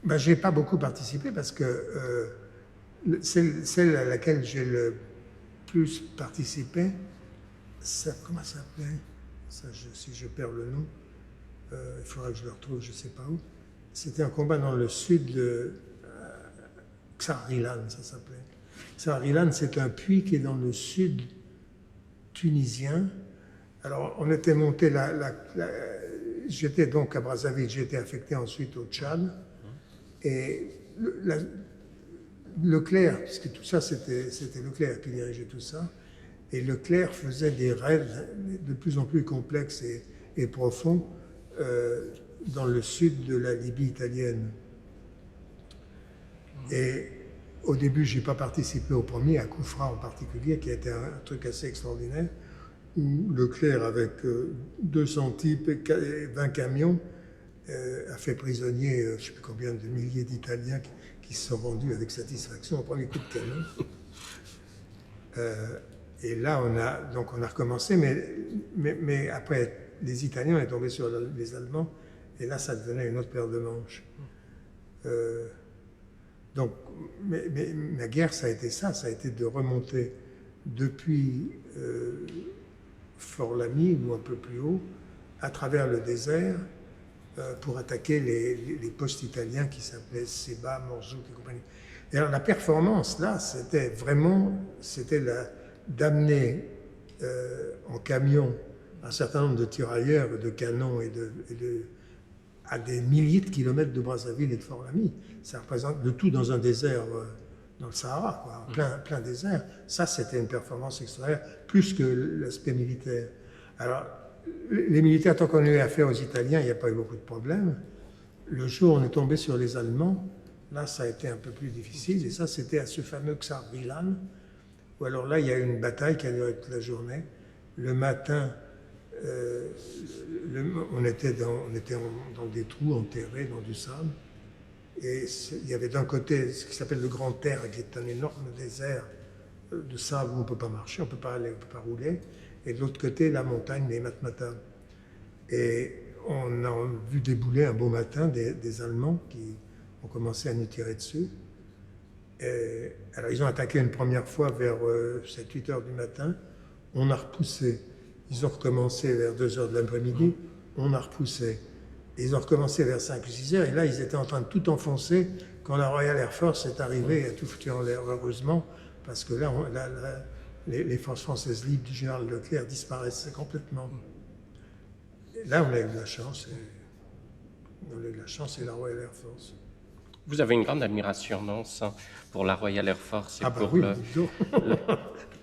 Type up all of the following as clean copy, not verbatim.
Ben, je n'ai pas beaucoup participé parce que celle à laquelle j'ai le plus participé, ça, comment ça s'appelait ça, si je perds le nom, il faudra que je le retrouve, je ne sais pas où. C'était un combat dans le sud de Ksar-Rilan, ça s'appelait. Ksar-Rilan, c'est un puits qui est dans le sud tunisien. Alors, on était monté j'étais donc à Brazzaville, j'ai été affecté ensuite au Tchad. Et Leclerc, puisque tout ça, c'était Leclerc qui dirigeait tout ça, et Leclerc faisait des raids de plus en plus complexes et profonds dans le sud de la Libye italienne. Et au début, je n'ai pas participé au premier, à Koufra en particulier, qui a été un truc assez extraordinaire, où Leclerc, avec 200 types et 20 camions, a fait prisonnier je ne sais plus combien de milliers d'Italiens qui se sont rendus avec satisfaction au premier coup de canon. Et là, on a recommencé, mais après, les Italiens sont tombés sur les Allemands, et là, ça devenait une autre paire de manches. Donc, ma guerre, ça a été ça a été de remonter depuis Fort-Lamy, ou un peu plus haut, à travers le désert, pour attaquer les postes italiens qui s'appelaient Seba, Morzouk et compagnie. Et alors la performance, là, c'était d'amener en camion un certain nombre de tirailleurs, de canons à des milliers de kilomètres de Brazzaville et de Fort-Lamy. Ça représente le tout dans un désert, dans le Sahara, quoi, plein désert. Ça, c'était une performance extraordinaire, plus que l'aspect militaire. Alors, les militaires, tant qu'on a eu affaire aux Italiens, il n'y a pas eu beaucoup de problèmes. Le jour où on est tombé sur les Allemands, là, ça a été un peu plus difficile. Et ça, c'était à ce fameux Ksar-Rilan, où alors là, il y a eu une bataille qui a duré toute la journée. Le matin, on était dans des trous enterrés dans du sable. Et il y avait d'un côté ce qui s'appelle le Grand Terre, qui est un énorme désert de sable où on ne peut pas marcher, on ne peut pas aller, on ne peut pas rouler. Et de l'autre côté, la montagne, les Matmata. Et on a vu débouler un beau matin des Allemands qui ont commencé à nous tirer dessus. Et, alors, ils ont attaqué une première fois vers 7-8 heures du matin. On a repoussé. Ils ont recommencé vers 2 heures de l'après-midi. On a repoussé. Et ils ont recommencé vers 5-6 heures. Et là, ils étaient en train de tout enfoncer quand la Royal Air Force est arrivée et a tout foutu en l'air, heureusement, parce que là, les forces françaises libres du général Leclerc disparaissaient complètement. Et là, on a eu de la chance. On a eu de la chance et la Royal Air Force. Vous avez une grande admiration, non, pour la Royal Air Force et pour oui,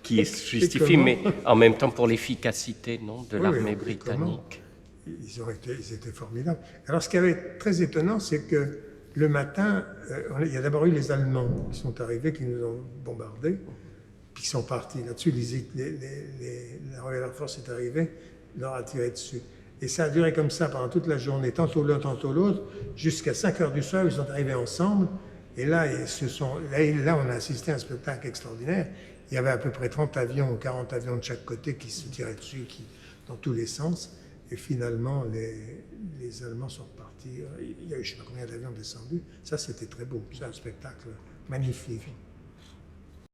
qui est justifié, mais en même temps pour l'efficacité, non, de l'armée britannique. Ils étaient formidables. Alors, ce qui avait très étonnant, c'est que le matin, il y a d'abord eu les Allemands qui sont arrivés, qui nous ont bombardés, puis qui sont partis. Là-dessus, la Royal Air Force est arrivée, leur a tiré dessus. Et ça a duré comme ça pendant toute la journée, tantôt l'un, tantôt l'autre, jusqu'à 5 heures du soir, ils sont arrivés ensemble. Et là, on a assisté à un spectacle extraordinaire. Il y avait à peu près 30 avions ou 40 avions de chaque côté qui se tiraient dessus, dans tous les sens. Et finalement, les Allemands sont repartis. Il y a eu je ne sais pas combien d'avions descendus. Ça, c'était très beau. C'est un spectacle magnifique.